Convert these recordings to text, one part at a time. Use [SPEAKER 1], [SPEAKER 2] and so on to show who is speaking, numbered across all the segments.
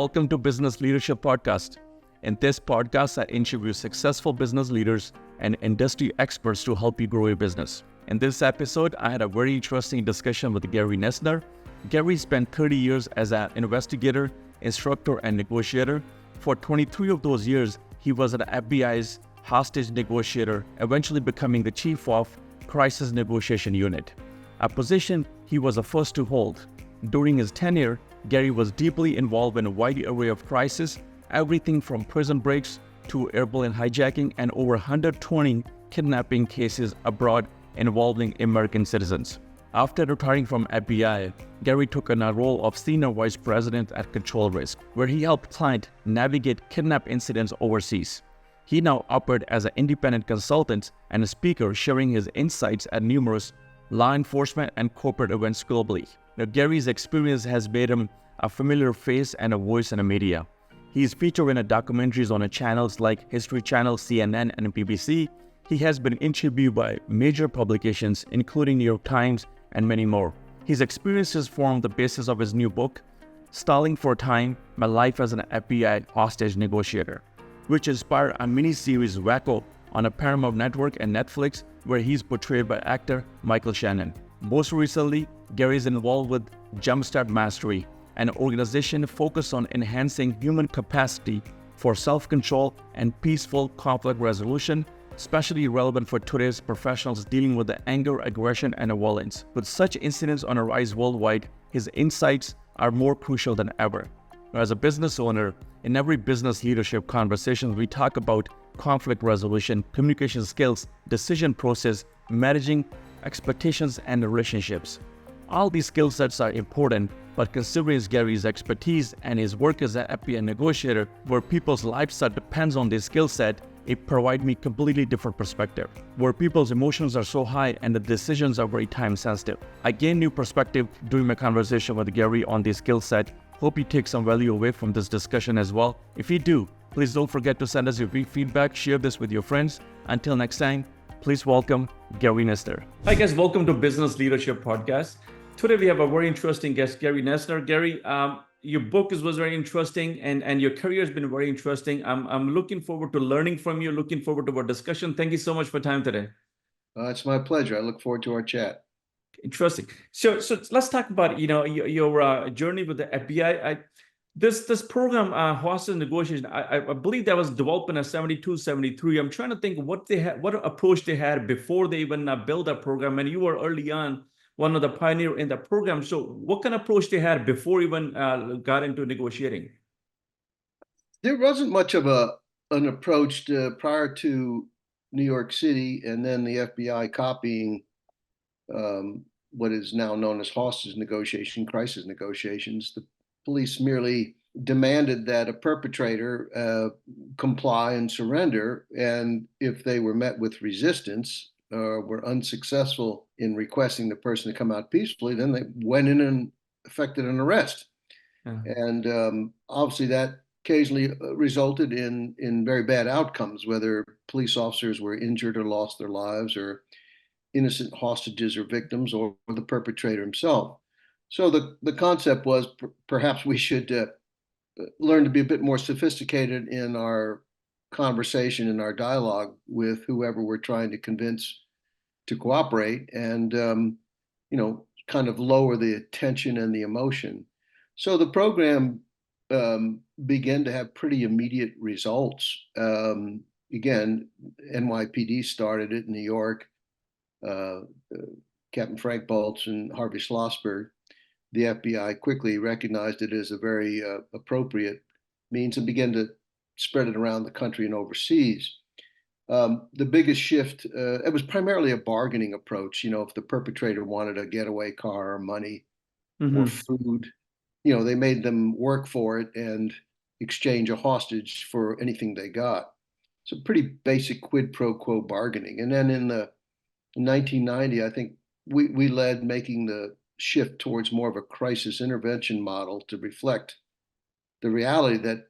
[SPEAKER 1] welcome to Business Leadership Podcast. In this podcast, I interview successful business leaders and industry experts to help you grow your business. In this episode, I had a very interesting discussion with Gary Noesner. Gary spent 30 years as an investigator, instructor, and negotiator. For 23 of those years, he was at FBI's Hostage Negotiator, eventually becoming the chief of Crisis Negotiation Unit, a position he was the first to hold. During his tenure, Gary was deeply involved in a wide array of crises, everything from prison breaks to airplane hijacking and over 120 kidnapping cases abroad involving American citizens. After retiring from FBI, Gary took on a role of Senior Vice President at Control Risk, where he helped clients navigate kidnap incidents overseas. He now operates as an independent consultant and a speaker, sharing his insights at numerous law enforcement and corporate events globally. Now, Gary's experience has made him a familiar face and a voice in the media. He is featured in documentaries on channels like History Channel, CNN, and BBC. He has been interviewed by major publications, including New York Times and many more. His experiences form the basis of his new book, Stalling for Time: My Life as an FBI Hostage Negotiator, which inspired a mini-series Wacko on a Paramount Network and Netflix, where he's portrayed by actor Michael Shannon. Most recently, Gary is involved with Jumpstart Mastery, an organization focused on enhancing human capacity for self-control and peaceful conflict resolution, especially relevant for today's professionals dealing with the anger, aggression, and violence. With such incidents on a rise worldwide, his insights are more crucial than ever. As a business owner, in every business leadership conversation, we talk about conflict resolution, communication skills, decision process, managing expectations, and relationships. All these skill sets are important, but considering Gary's expertise and his work as an FBI negotiator, where people's lifestyle depends on this skill set, it provides me completely different perspective, where people's emotions are so high and the decisions are very time sensitive. I gained new perspective during my conversation with Gary on this skill set. Hope you take some value away from this discussion as well. If you do, please don't forget to send us your feedback, share this with your friends. Until next time, please welcome Gary Noesner. Hi guys, welcome to Business Leadership Podcast. Today we have a very interesting guest, Gary Noesner. Gary, your book was very interesting and your career has been very interesting. I'm looking forward to learning from you, looking forward to our discussion. Thank you so much for time today.
[SPEAKER 2] It's my pleasure. I look forward to our chat.
[SPEAKER 1] Interesting. So let's talk about your journey with the FBI. This program, hostage negotiation, I believe that was developed in 72, 73. I'm trying to think what approach they had before they even built that program. And you were early on one of the pioneers in the program. So what kind of approach they had before even got into negotiating?
[SPEAKER 2] There wasn't much of an approach prior to New York City and then the FBI copying what is now known as hostage negotiation, crisis negotiations. The police merely demanded that a perpetrator comply and surrender, and if they were met with resistance or were unsuccessful in requesting the person to come out peacefully, then they went in and effected an arrest. And obviously that occasionally resulted in very bad outcomes, whether police officers were injured or lost their lives, or innocent hostages or victims, or the perpetrator himself. So the concept was perhaps we should learn to be a bit more sophisticated in our conversation, in our dialogue with whoever we're trying to convince to cooperate, and kind of lower the tension and the emotion. So the program began to have pretty immediate results. Again, NYPD started it in New York. Captain Frank Boltz and Harvey Schlossberg. The FBI quickly recognized it as a very appropriate means and began to spread it around the country and overseas. The biggest shift, it was primarily a bargaining approach. If the perpetrator wanted a getaway car or money or food, they made them work for it and exchange a hostage for anything they got. So pretty basic quid pro quo bargaining. And then in 1990, I think we led making the shift towards more of a crisis intervention model to reflect the reality that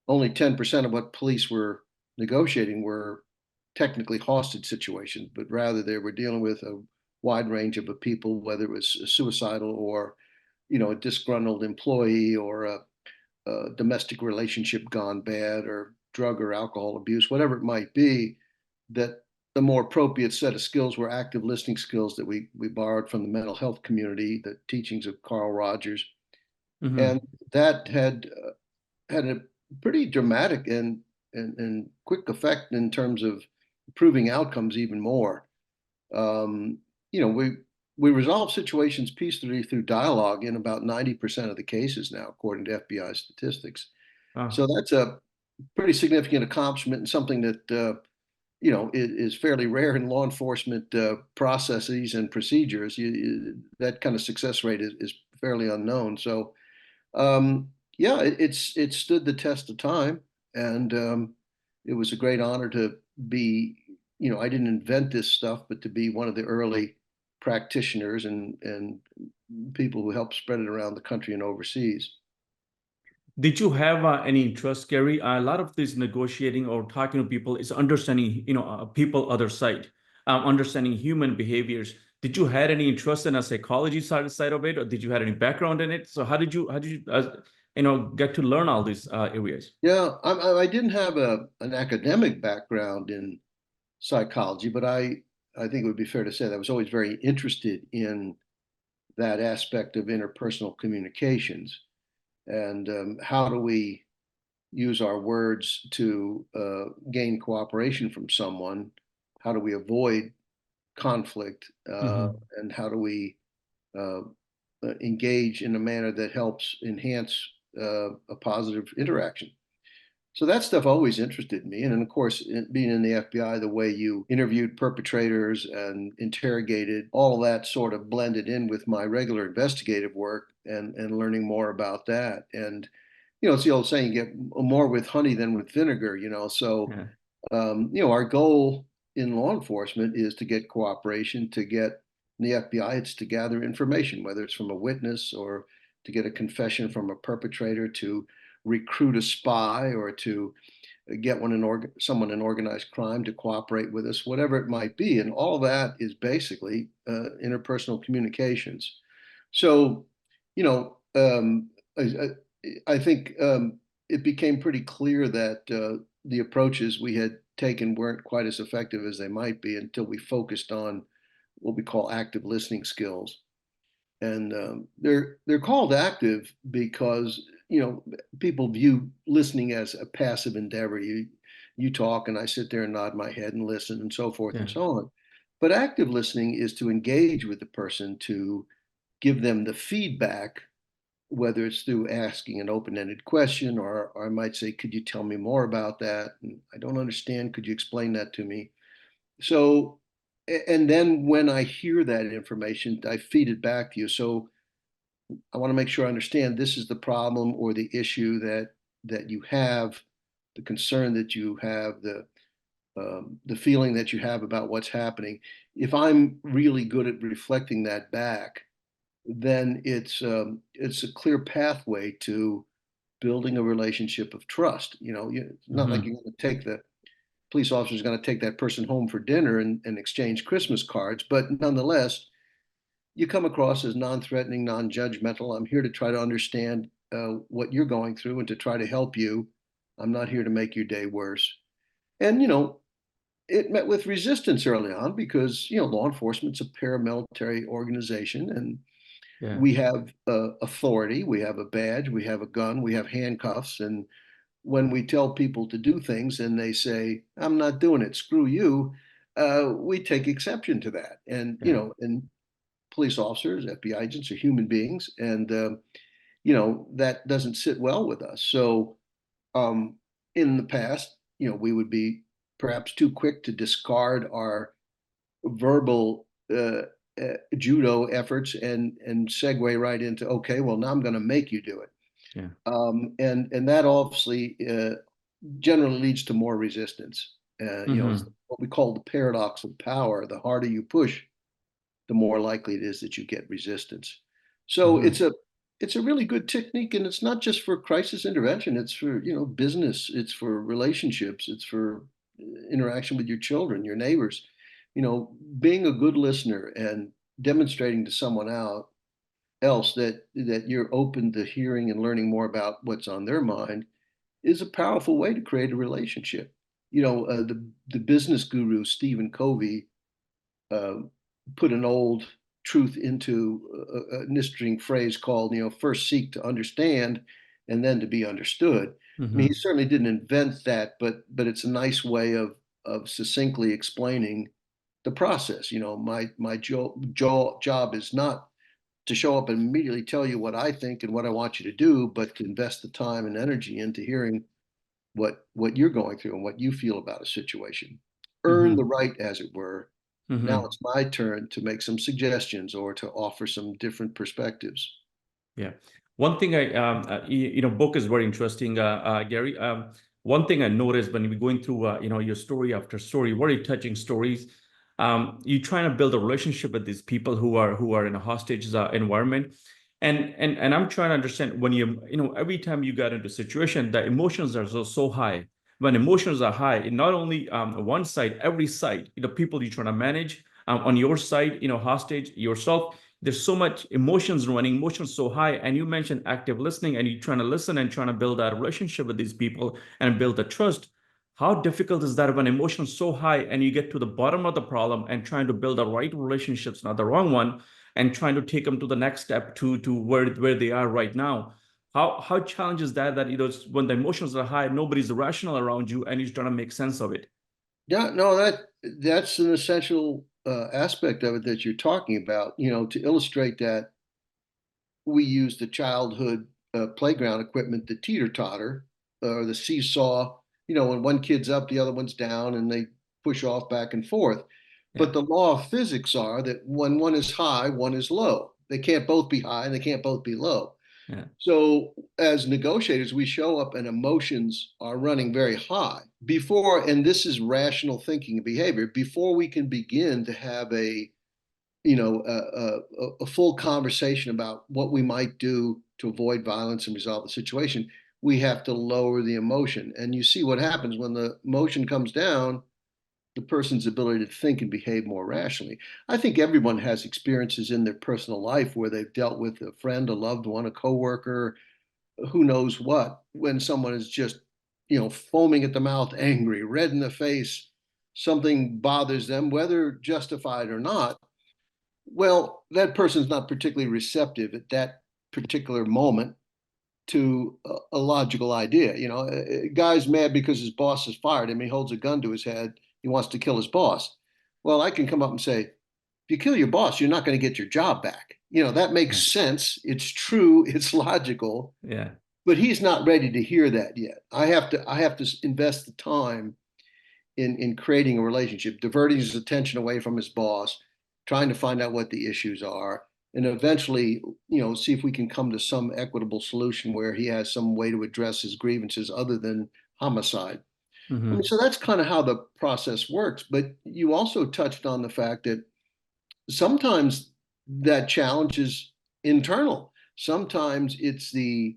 [SPEAKER 2] only 10% of what police were negotiating were technically hostage situations, but rather they were dealing with a wide range of people, whether it was suicidal or, a disgruntled employee or domestic relationship gone bad or drug or alcohol abuse, whatever it might be, that the more appropriate set of skills were active listening skills that we borrowed from the mental health community, the teachings of Carl Rogers,
[SPEAKER 1] Hmm.
[SPEAKER 2] and that had a pretty dramatic and quick effect in terms of improving outcomes even more. Um, you know, we resolve situations peacefully through dialogue in about 90% of the cases now, according to FBI statistics.
[SPEAKER 1] Oh,
[SPEAKER 2] So that's a pretty significant accomplishment and something that is fairly rare in law enforcement processes and procedures. That kind of success rate is fairly unknown. So yeah, it stood the test of time, and it was a great honor to be. I didn't invent this stuff, but to be one of the early practitioners and people who helped spread it around the country and overseas.
[SPEAKER 1] did you have any interest, Gary? A lot of this negotiating or talking to people is understanding, people other side, understanding human behaviors. Did you had any interest in a psychology side of it, or did you had any background in it? So how did you get to learn all these areas?
[SPEAKER 2] Yeah, I didn't have an academic background in psychology, but I think it would be fair to say that I was always very interested in that aspect of interpersonal communications and how do we use our words to gain cooperation from someone? How do we avoid conflict?
[SPEAKER 1] Hmm.
[SPEAKER 2] And how do we uh, engage in a manner that helps enhance a positive interaction? So that stuff always interested me. And then, of course, being in the FBI, the way you interviewed perpetrators and interrogated, all of that sort of blended in with my regular investigative work and learning more about that. And, it's the old saying, you get more with honey than with vinegar. So,
[SPEAKER 1] Yeah,
[SPEAKER 2] our goal in law enforcement is to get cooperation, to get in the FBI, it's to gather information, whether it's from a witness or to get a confession from a perpetrator, to recruit a spy or to get someone in organized crime to cooperate with us, whatever it might be. And all that is basically interpersonal communications. So, you know, I think it became pretty clear that the approaches we had taken weren't quite as effective as they might be until we focused on what we call active listening skills. And they're called active because people view listening as a passive endeavor. You talk and I sit there and nod my head and listen and so forth
[SPEAKER 1] yeah,
[SPEAKER 2] and so on. But active listening is to engage with the person, to give them the feedback, whether it's through asking an open-ended question, or I might say, could you tell me more about that? And I don't understand. Could you explain that to me? So, and then when I hear that information, I feed it back to you. So I want to make sure I understand this is the problem or the issue that you have, the concern that you have, the feeling that you have about what's happening. If I'm really good at reflecting that back, then it's a clear pathway to building a relationship of trust. It's not like
[SPEAKER 1] hmm,
[SPEAKER 2] you're going to take the police officer is going to take that person home for dinner and exchange Christmas cards, but nonetheless, you come across as non-threatening, non-judgmental. I'm here to try to understand what you're going through and to try to help you. I'm not here to make your day worse. And it met with resistance early on because law enforcement's a paramilitary organization, and
[SPEAKER 1] yeah,
[SPEAKER 2] we have authority, we have a badge, we have a gun, we have handcuffs, and when we tell people to do things and they say, "I'm not doing it, screw you," we take exception to that. And
[SPEAKER 1] yeah.
[SPEAKER 2] police officers, FBI agents are human beings, and that doesn't sit well with us. So um, in the past, we would be perhaps too quick to discard our verbal judo efforts and segue right into, okay, well, now I'm going to make you do it.
[SPEAKER 1] Yeah.
[SPEAKER 2] And that obviously generally leads to more resistance. It's
[SPEAKER 1] Hmm.
[SPEAKER 2] what we call the paradox of power. The harder you push, the more likely it is that you get resistance. So
[SPEAKER 1] Hmm.
[SPEAKER 2] it's a really good technique, and it's not just for crisis intervention. It's for business. It's for relationships. It's for interaction with your children, your neighbors. Being a good listener and demonstrating to someone out else that you're open to hearing and learning more about what's on their mind is a powerful way to create a relationship. The business guru Stephen Covey uh, put an old truth into an interesting phrase called, first seek to understand and then to be understood. I mean, he
[SPEAKER 1] Hmm.
[SPEAKER 2] certainly didn't invent that, but it's a nice way of succinctly explaining the process. My job is not to show up and immediately tell you what I think and what I want you to do, but to invest the time and energy into hearing what you're going through and what you feel about a situation. Earn the
[SPEAKER 1] Hmm.
[SPEAKER 2] right, as it were. Now
[SPEAKER 1] Hmm.
[SPEAKER 2] it's my turn to make some suggestions or to offer some different perspectives.
[SPEAKER 1] Yeah. One thing book is very interesting, Gary. One thing I noticed when we're going through, your story after story, very touching stories. You're trying to build a relationship with these people who are in a hostage environment, and I'm trying to understand when every time you got into a situation, the emotions are so high. When emotions are high, not only one side, every side, people you're trying to manage on your side, hostage yourself, there's so much emotions running, emotions so high. And you mentioned active listening, and you're trying to listen and trying to build that relationship with these people and build the trust. How difficult is that when emotions so high and you get to the bottom of the problem and trying to build the right relationships, not the wrong one, and trying to take them to the next step to where they are right now? How challenges that when the emotions are high, nobody's rational around you, and you're trying to make sense of it.
[SPEAKER 2] Yeah, no, that's an essential aspect of it that you're talking about. To illustrate that, we use the childhood playground equipment, the teeter totter or the seesaw. When one kid's up, the other one's down, and they push off back and forth.
[SPEAKER 1] Yeah.
[SPEAKER 2] But the law of physics are that when one is high, one is low. They can't both be high and they can't both be low.
[SPEAKER 1] Yeah.
[SPEAKER 2] So, as negotiators, we show up and emotions are running very high before, and this is rational thinking and behavior, before we can begin to have a full conversation about what we might do to avoid violence and resolve the situation. We have to lower the emotion. And you see what happens when the emotion comes down, the person's ability to think and behave more rationally. I think everyone has experiences in their personal life where they've dealt with a friend, a loved one, a coworker, who knows what, when someone is just, foaming at the mouth, angry, red in the face, something bothers them, whether justified or not. Well, that person's not particularly receptive at that particular moment to a logical idea. A guy's mad because his boss has fired him. He holds a gun to his head. He wants to kill his boss. Well, I can come up and say, if you kill your boss, you're not going to get your job back. That makes
[SPEAKER 1] Yeah.
[SPEAKER 2] sense. It's true. It's logical.
[SPEAKER 1] Yeah.
[SPEAKER 2] But he's not ready to hear that yet. I have to invest the time in creating a relationship, diverting his attention away from his boss, trying to find out what the issues are, and eventually, see if we can come to some equitable solution where he has some way to address his grievances other than homicide. I mean,
[SPEAKER 1] Hmm.
[SPEAKER 2] so that's kind of how the process works. But you also touched on the fact that sometimes that challenge is internal. Sometimes it's the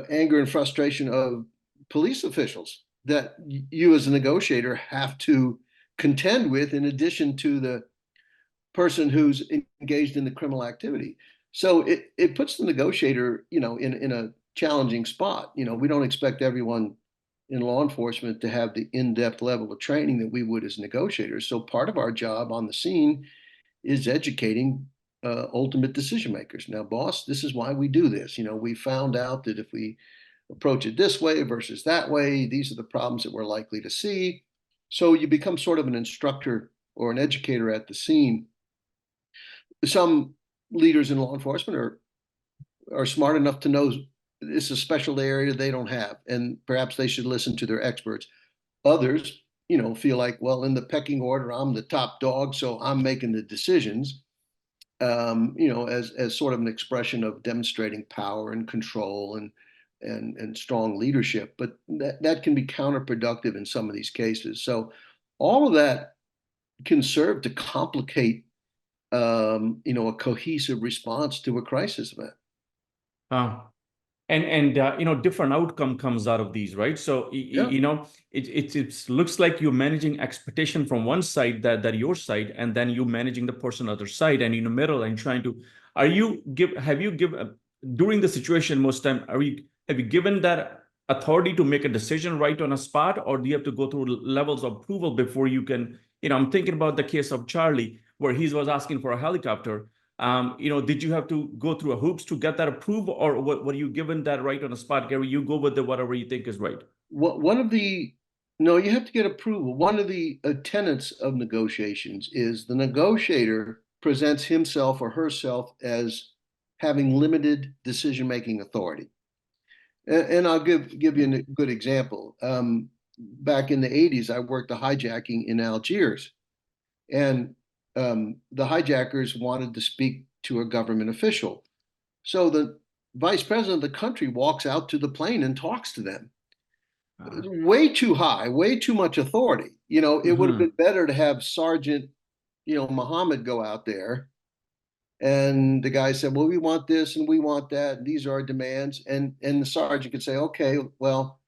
[SPEAKER 2] anger and frustration of police officials that you as a negotiator have to contend with in addition to the person who's engaged in the criminal activity. So it puts the negotiator, in a challenging spot. We don't expect everyone in law enforcement to have the in-depth level of training that we would as negotiators. So part of our job on the scene is educating ultimate decision makers. Now, boss, this is why we do this. We found out that if we approach it this way versus that way, these are the problems that we're likely to see. So you become sort of an instructor or an educator at the scene. Some leaders in law enforcement are smart enough to know it's a special area they don't have, and perhaps they should listen to their experts. Others, feel like, well, in the pecking order, I'm the top dog, so I'm making the decisions. As sort of an expression of demonstrating power and control and strong leadership. But that can be counterproductive in some of these cases. So all of that can serve to complicate a cohesive response to a crisis event.
[SPEAKER 1] Wow. and different outcome comes out of these, right? So
[SPEAKER 2] Yeah.
[SPEAKER 1] it looks like you're managing expectation from one side, that your side, and then you managing the person other side, and in the middle, and trying to, have you given during the situation most time, have you given that authority to make a decision right on a spot, or do you have to go through levels of approval before you can? I'm thinking about the case of Charlie, where he was asking for a helicopter. Did you have to go through a hoops to get that approved, or what? Were you given that right on the spot, Gary? You go with whatever you think is right.
[SPEAKER 2] One of the No, you have to get approval. One of the tenets of negotiations is the negotiator presents himself or herself as having limited decision-making authority. And I'll give you a good example. Back in the 80s, I worked a hijacking in Algiers, and the hijackers wanted to speak to a government official. So the vice president of the country walks out to the plane and talks to them. Way too high, way too much authority. It would have
[SPEAKER 1] Mm-hmm.
[SPEAKER 2] been better to have Sergeant, Muhammad go out there. And the guy said, well, we want this and we want that. And these are our demands. And the sergeant could say, okay, well,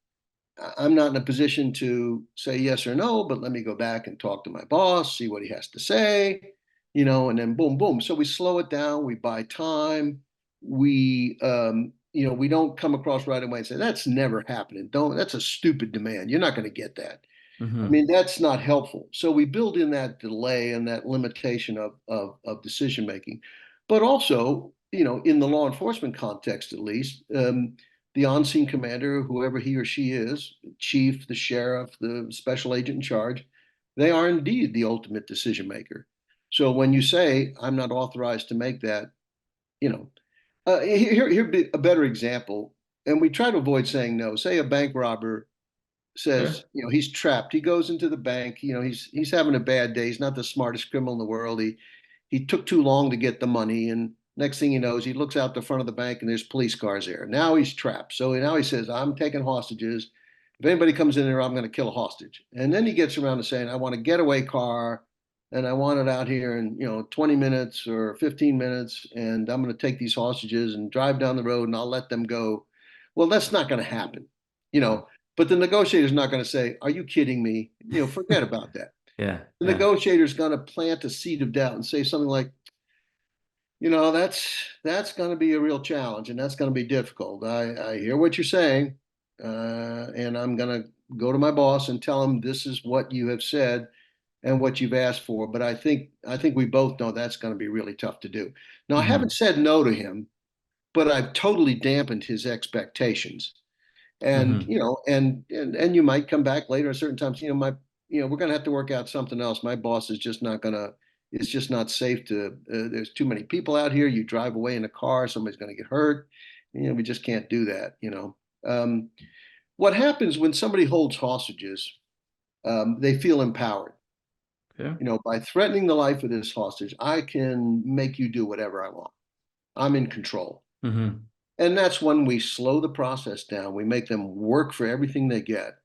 [SPEAKER 2] I'm not in a position to say yes or no, but let me go back and talk to my boss, see what he has to say, and then boom, boom. So we slow it down, we buy time, we don't come across right away and say, that's never happening. That's a stupid demand. You're not going to get that. I
[SPEAKER 1] Mm-hmm.
[SPEAKER 2] mean, that's not helpful. So we build in that delay and that limitation of decision making. But also, in the law enforcement context, at least, the on-scene commander, whoever he or she is, chief, the sheriff, the special agent in charge, they are indeed the ultimate decision maker. So when you say, I'm not authorized to make that, you know, here'd be a better example. And we try to avoid saying no. Say a bank robber
[SPEAKER 1] Okay.
[SPEAKER 2] says, he's trapped. He goes into the bank. He's having a bad day. He's not the smartest criminal in the world. He took too long to get the money, and next thing he knows, he looks out the front of the bank and there's police cars there. Now he's trapped. So now he says, "I'm taking hostages. If anybody comes in there, I'm going to kill a hostage." And then he gets around to saying, "I want a getaway car, and I want it out here in 20 minutes or 15 minutes, and I'm going to take these hostages and drive down the road, and I'll let them go." Well, that's not going to happen. You
[SPEAKER 1] Yeah.
[SPEAKER 2] know, but the negotiator's not going to say, "Are you kidding me?" Forget about that.
[SPEAKER 1] Yeah.
[SPEAKER 2] The
[SPEAKER 1] Yeah.
[SPEAKER 2] negotiator's going to plant a seed of doubt and say something like, that's going to be a real challenge, and that's going to be difficult. I hear what you're saying, and I'm going to go to my boss and tell him this is what you have said and what you've asked for. But I think we both know that's going to be really tough to do. Now, I
[SPEAKER 1] Mm-hmm.
[SPEAKER 2] haven't said no to him, but I've totally dampened his expectations. And
[SPEAKER 1] Mm-hmm.
[SPEAKER 2] and you might come back later at certain times. We're going to have to work out something else. My boss is just not going to. It's just not safe to. There's too many people out here. You drive away in a car, somebody's going to get hurt. We just can't do that. What happens when somebody holds hostages? They feel empowered.
[SPEAKER 1] Okay.
[SPEAKER 2] By threatening the life of this hostage, I can make you do whatever I want. I'm in control.
[SPEAKER 1] Mm-hmm.
[SPEAKER 2] And that's when we slow the process down. We make them work for everything they get.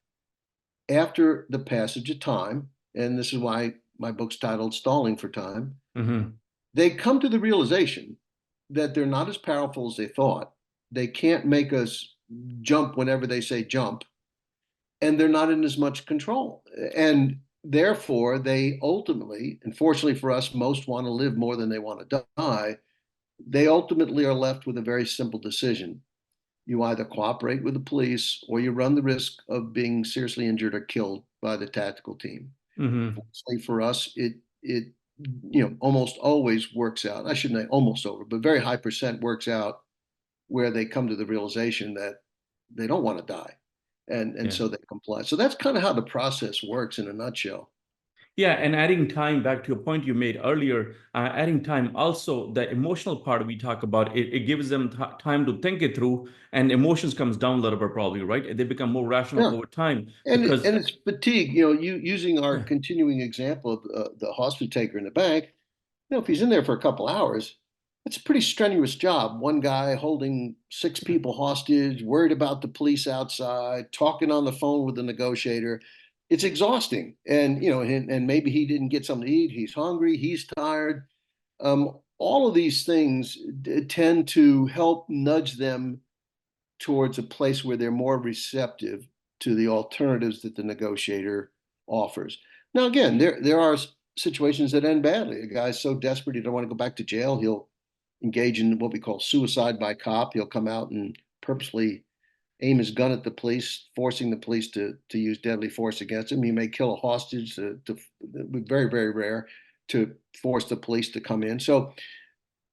[SPEAKER 2] After the passage of time, and this is why my book's titled Stalling for Time,
[SPEAKER 1] Mm-hmm.
[SPEAKER 2] they come to the realization that they're not as powerful as they thought. They can't make us jump whenever they say jump, and they're not in as much control. And therefore, they ultimately, unfortunately for us, most want to live more than they want to die. They ultimately are left with a very simple decision. You either cooperate with the police or you run the risk of being seriously injured or killed by the tactical team.
[SPEAKER 1] Mm-hmm.
[SPEAKER 2] Fortunately for us, it almost always works out. I shouldn't say almost over, but very high percent works out where they come to the realization that they don't want to die, and
[SPEAKER 1] Yeah.
[SPEAKER 2] so they comply. So that's kind of how the process works in a nutshell.
[SPEAKER 1] Yeah, and adding time back to a point you made earlier, adding time also the emotional part we talk about, it gives them time to think it through, and emotions comes down a little bit probably, right? They become more rational
[SPEAKER 2] Yeah,
[SPEAKER 1] over time
[SPEAKER 2] and
[SPEAKER 1] because
[SPEAKER 2] and it's fatigue. You using our
[SPEAKER 1] yeah.
[SPEAKER 2] continuing example of the hostage taker in the bank. If he's in there for a couple hours, it's a pretty strenuous job. One guy holding six people hostage, worried about the police outside, talking on the phone with the negotiator. It's exhausting. And maybe he didn't get something to eat. He's hungry. He's tired. All of these things tend to help nudge them towards a place where they're more receptive to the alternatives that the negotiator offers. Now, again, there are situations that end badly. A guy's so desperate he don't want to go back to jail, he'll engage in what we call suicide by cop. He'll come out and purposely aim his gun at the police, forcing the police to use deadly force against him. He may kill a hostage very, very rare to force the police to come in. So,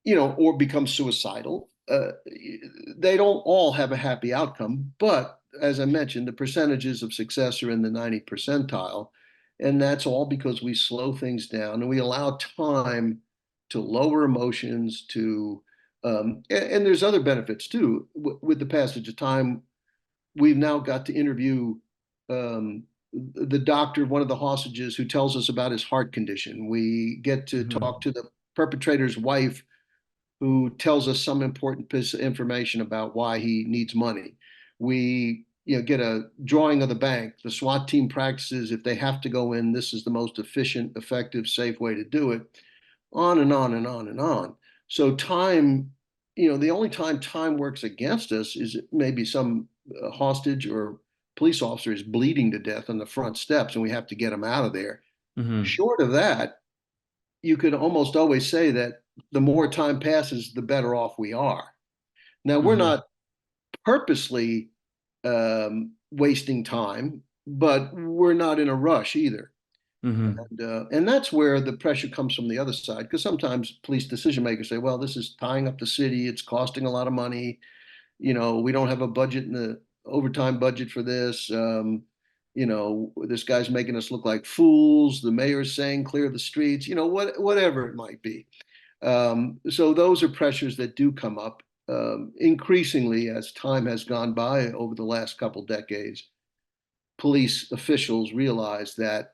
[SPEAKER 2] or become suicidal. They don't all have a happy outcome, but as I mentioned, the percentages of success are in the 90 percentile. And that's all because we slow things down and we allow time to lower emotions and there's other benefits too. With the passage of time, we've now got to interview the doctor of one of the hostages who tells us about his heart condition. We get to talk to the perpetrator's wife who tells us some important piece of information about why he needs money. We get a drawing of the bank. The SWAT team practices if they have to go in, this is the most efficient, effective, safe way to do it. On and on and on and on. So time, the only time works against us is maybe some hostage or police officer is bleeding to death on the front steps and we have to get him out of there. Short of that, you could almost always say that the more time passes, the better off we are. Now, we're not purposely wasting time, but we're not in a rush either. And that's where the pressure comes from the other side, because sometimes police decision makers say, well, this is tying up the city. It's costing a lot of money. We don't have a budget in the overtime budget for this. This guy's making us look like fools. The mayor's saying clear the streets, whatever it might be. So those are pressures that do come up increasingly as time has gone by over the last couple decades. Police officials realize that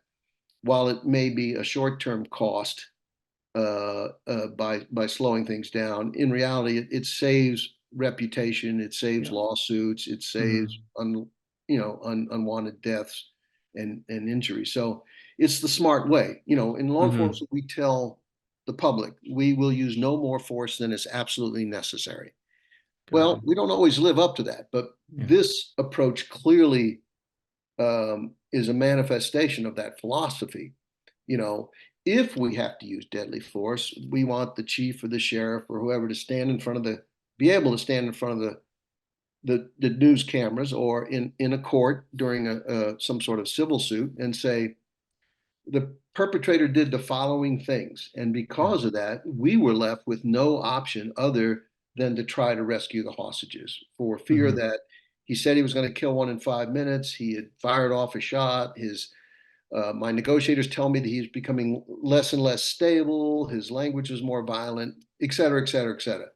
[SPEAKER 2] while it may be a short-term cost by slowing things down, in reality, it saves reputation, it saves lawsuits, it saves unwanted deaths and injuries. So it's the smart way. In law enforcement, we tell the public we will use no more force than is absolutely necessary. Well, we don't always live up to that, but this approach clearly is a manifestation of that philosophy. If we have to use deadly force, we want the chief or the sheriff or whoever to be able to stand in front of the news cameras or in a court during some sort of civil suit and say, the perpetrator did the following things. And because of that, we were left with no option other than to try to rescue the hostages for fear that he said he was going to kill one in 5 minutes. He had fired off a shot. My negotiators tell me that he's becoming less and less stable. His language is more violent, et cetera, et cetera, et cetera.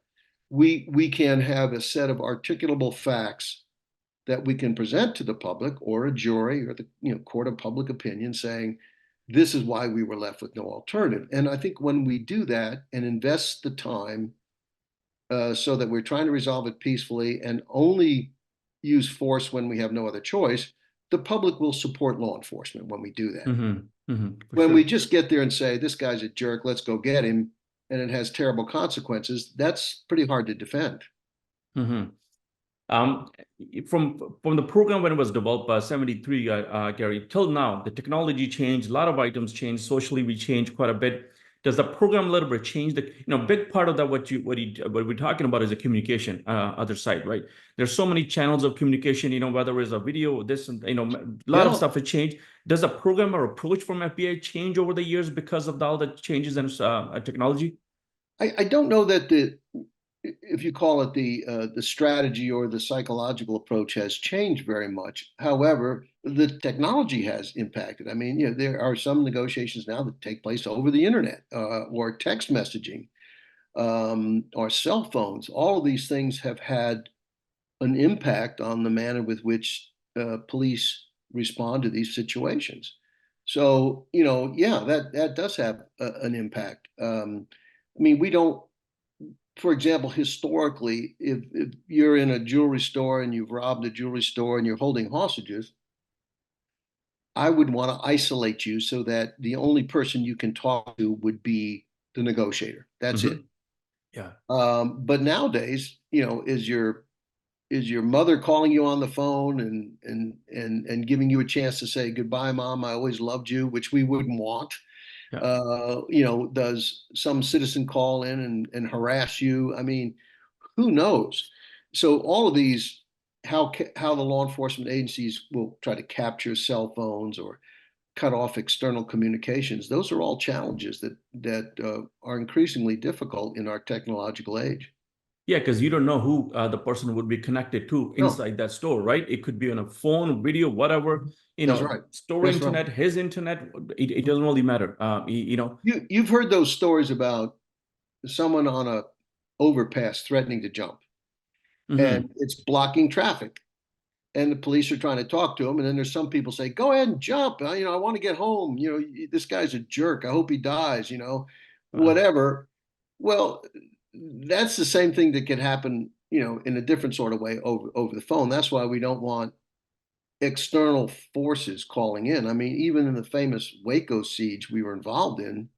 [SPEAKER 2] We can have a set of articulable facts that we can present to the public or a jury or the court of public opinion saying, this is why we were left with no alternative. And I think when we do that and invest the time so that we're trying to resolve it peacefully and only use force when we have no other choice, the public will support law enforcement when we do that. When we just get there and say, this guy's a jerk, let's go get him, and it has terrible consequences, that's pretty hard to defend.
[SPEAKER 1] From the program when it was developed by 73, Gary, till now, the technology changed, a lot of items changed, socially we changed quite a bit. Does the program a little bit change? Big part of that, what we're talking about is the communication other side, right? There's so many channels of communication, whether it's a video, this, and, a lot of stuff has changed. Does the program or approach from FBI change over the years because of all the changes in technology?
[SPEAKER 2] I don't know that if you call it the strategy or the psychological approach has changed very much. However, the technology has impacted. I mean, there are some negotiations now that take place over the internet or text messaging or cell phones. All of these things have had an impact on the manner with which police respond to these situations. So, that does have an impact. We don't. For example, historically, if you're in a jewelry store and you've robbed a jewelry store and you're holding hostages, I would want to isolate you so that the only person you can talk to would be the negotiator. That's it.
[SPEAKER 1] Yeah.
[SPEAKER 2] But nowadays, as you're is your mother calling you on the phone and giving you a chance to say goodbye, mom, I always loved you, which we wouldn't want.
[SPEAKER 1] Yeah.
[SPEAKER 2] Does some citizen call in and harass you? I mean, who knows? So all of these, how the law enforcement agencies will try to capture cell phones or cut off external communications. Those are all challenges that are increasingly difficult in our technological age.
[SPEAKER 1] Yeah, because you don't know who the person would be connected to
[SPEAKER 2] No,
[SPEAKER 1] inside that store, right? It could be on a phone, video, whatever,
[SPEAKER 2] that's right.
[SPEAKER 1] store
[SPEAKER 2] That's right.
[SPEAKER 1] internet, his internet. It doesn't really matter.
[SPEAKER 2] You've heard those stories about someone on a overpass threatening to jump, and
[SPEAKER 1] Hmm.
[SPEAKER 2] it's blocking traffic. And the police are trying to talk to him, and then there's some people say, "Go ahead and jump. I want to get home. This guy's a jerk. I hope he dies. Whatever." Well, that's the same thing that could happen, in a different sort of way over the phone. That's why we don't want external forces calling in. I mean, even in the famous Waco siege we were involved in,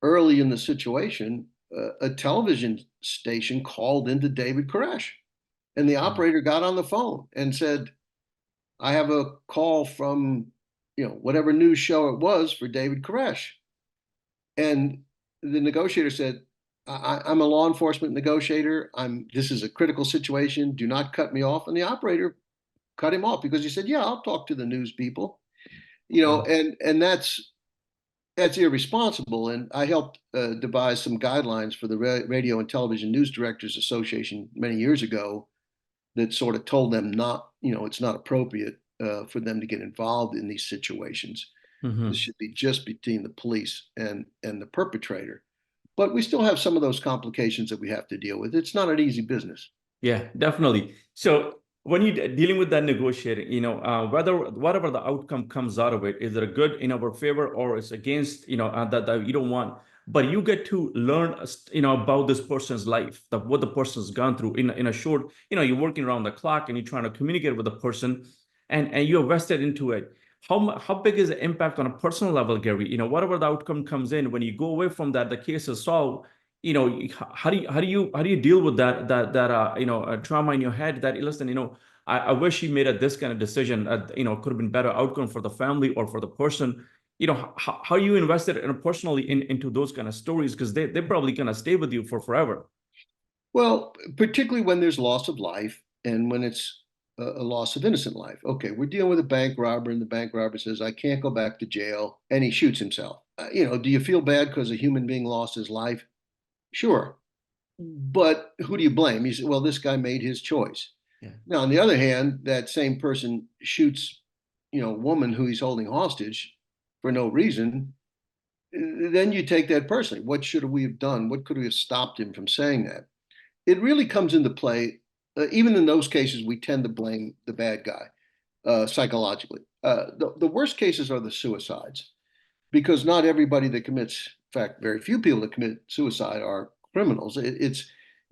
[SPEAKER 2] early in the situation, a television station called into David Koresh, and the operator got on the phone and said, "I have a call from, whatever news show it was for David Koresh." And the negotiator said, I'm a law enforcement negotiator. This is a critical situation. Do not cut me off." And the operator cut him off because he said, "Yeah, I'll talk to the news people."
[SPEAKER 1] Wow.
[SPEAKER 2] And that's irresponsible. And I helped devise some guidelines for the Radio and Television News Directors Association many years ago that sort of told them it's not appropriate for them to get involved in these situations. This
[SPEAKER 1] Hmm.
[SPEAKER 2] should be just between the police and the perpetrator. But we still have some of those complications that we have to deal with. It's not an easy business.
[SPEAKER 1] Yeah, definitely. So when you're dealing with that negotiating, whether whatever the outcome comes out of it, is it a good in our favor or it's against, that you don't want, but you get to learn, about this person's life, what the person's gone through in a short, you're working around the clock and you're trying to communicate with the person, and you're vested into it. How big is the impact on a personal level, Gary? Whatever the outcome comes in, when you go away from that, the case is solved. How do you deal with that trauma in your head that, listen, I wish he made this kind of decision, could have been better outcome for the family or for the person. How you invested personally into those kind of stories, because they're probably gonna stay with you for forever.
[SPEAKER 2] Well, particularly when there's loss of life and when it's a loss of innocent life. Okay, we're dealing with a bank robber, and the bank robber says, "I can't go back to jail," and he shoots himself. Do you feel bad because a human being lost his life? Sure. But who do you blame? You say, well, this guy made his choice.
[SPEAKER 1] Yeah.
[SPEAKER 2] Now, on the other hand, that same person shoots, a woman who he's holding hostage for no reason. Then you take that personally. What should we have done? What could we have stopped him from saying that? It really comes into play. Even in those cases, we tend to blame the bad guy psychologically. The worst cases are the suicides, because not everybody that commits, in fact, very few people that commit suicide are criminals. It's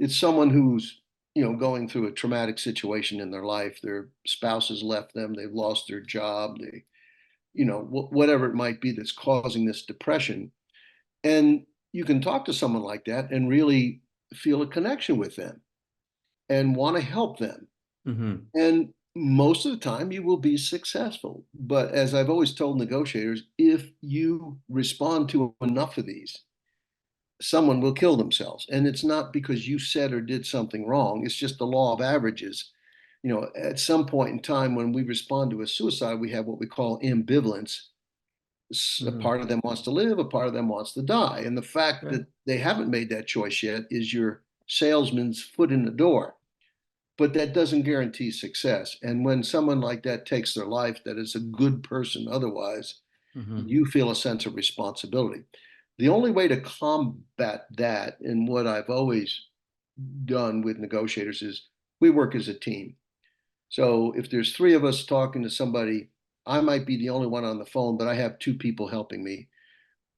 [SPEAKER 2] someone who's going through a traumatic situation in their life. Their spouse has left them. They've lost their job. They, whatever it might be that's causing this depression. And you can talk to someone like that and really feel a connection with them and want to help them.
[SPEAKER 1] Hmm.
[SPEAKER 2] And most of the time, you will be successful. But as I've always told negotiators, if you respond to enough of these, someone will kill themselves. And it's not because you said or did something wrong, it's just the law of averages. At some point in time, when we respond to a suicide, we have what we call ambivalence. A
[SPEAKER 1] Hmm.
[SPEAKER 2] part of them wants to live, a part of them wants to die. And the fact
[SPEAKER 1] Yeah.
[SPEAKER 2] that they haven't made that choice yet is your salesman's foot in the door, but that doesn't guarantee success. And when someone like that takes their life, that is a good person otherwise,
[SPEAKER 1] Hmm.
[SPEAKER 2] you feel a sense of responsibility. The only way to combat that, and what I've always done with negotiators, is we work as a team. So if there's three of us talking to somebody, I might be the only one on the phone, but I have two people helping me.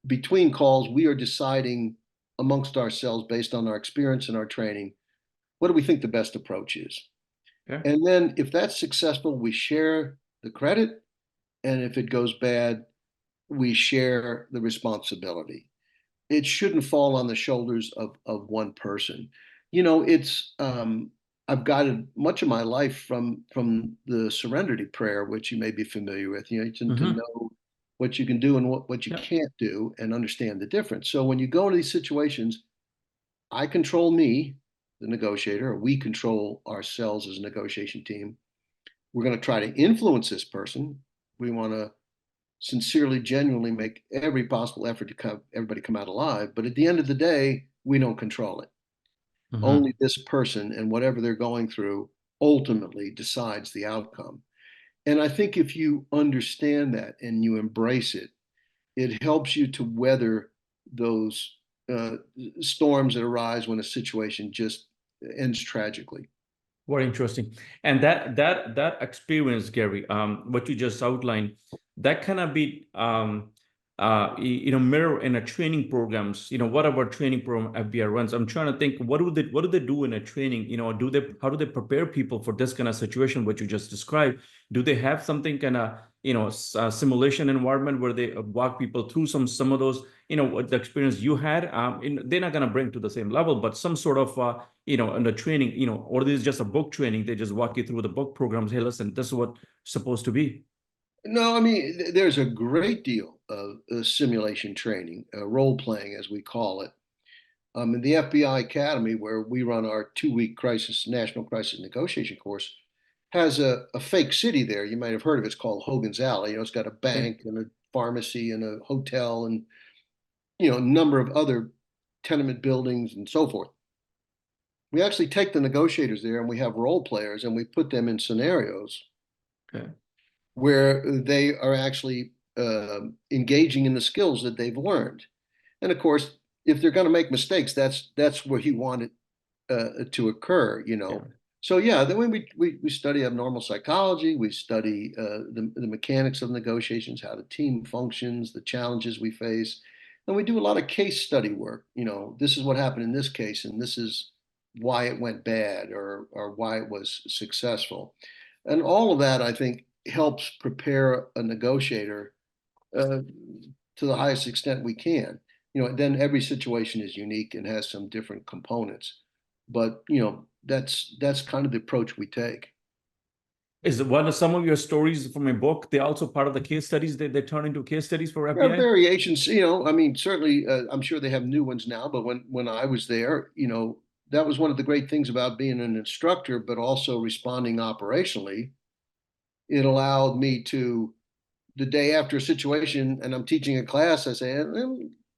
[SPEAKER 2] Between calls, we are deciding amongst ourselves based on our experience and our training, what do we think the best approach is?
[SPEAKER 1] Yeah.
[SPEAKER 2] And then if that's successful, we share the credit. And if it goes bad, we share the responsibility. It shouldn't fall on the shoulders of one person. It's I've gotten much of my life from the serenity prayer, which you may be familiar with. You know, to
[SPEAKER 1] Mm-hmm.
[SPEAKER 2] know what you can do and what you
[SPEAKER 1] Yeah.
[SPEAKER 2] can't do, and understand the difference. So when you go into these situations, I control me, the negotiator, or we control ourselves as a negotiation team. We're going to try to influence this person. We want to sincerely, genuinely make every possible effort to come everybody come out alive. But at the end of the day, we don't control it.
[SPEAKER 1] Mm-hmm.
[SPEAKER 2] Only this person and whatever they're going through ultimately decides the outcome. And I think if you understand that and you embrace it, it helps you to weather those uh, storms that arise when a situation just ends tragically.
[SPEAKER 1] Very interesting. And that experience, Gary, what you just outlined, that kind of be mirror in a training programs, whatever training program FBI runs. I'm trying to think, what do they do in a training? How do they prepare people for this kind of situation, what you just described? Do they have something kind of, simulation environment where they walk people through some of those, what the experience you had? They're not going to bring to the same level, but some sort of in the training, or this is just a book training. They just walk you through the book programs. Hey, listen, this is what it's supposed to be.
[SPEAKER 2] No, I mean, there's a great deal of simulation training, role playing, as we call it. In the FBI Academy, where we run our 2 week national crisis negotiation course, has a fake city there. You might have heard of it. It's called Hogan's Alley. You know, it's got a
[SPEAKER 1] Okay.
[SPEAKER 2] bank and a pharmacy and a hotel and, you know, a number of other tenement buildings and so forth. We actually take the negotiators there and we have role players and we put them in scenarios
[SPEAKER 1] Okay.
[SPEAKER 2] where they are actually engaging in the skills that they've learned. And of course, if they're going to make mistakes, that's where you want it to occur, you
[SPEAKER 1] Yeah.
[SPEAKER 2] know. So yeah, then we study abnormal psychology, we study the mechanics of negotiations, how the team functions, the challenges we face, and we do a lot of case study work. You know, this is what happened in this case, and this is why it went bad or why it was successful, and all of that I think helps prepare a negotiator uh, to the highest extent we can. You know, then every situation is unique and has some different components. But you know, that's kind of the approach we take.
[SPEAKER 1] Is one of some of your stories from a book? They also part of the case studies. They turn into case studies for
[SPEAKER 2] There are
[SPEAKER 1] FBI.
[SPEAKER 2] variations, you know. I mean, certainly, I'm sure they have new ones now. But when I was there, you know, that was one of the great things about being an instructor, but also responding operationally. It allowed me to the day after a situation and I'm teaching a class, I say,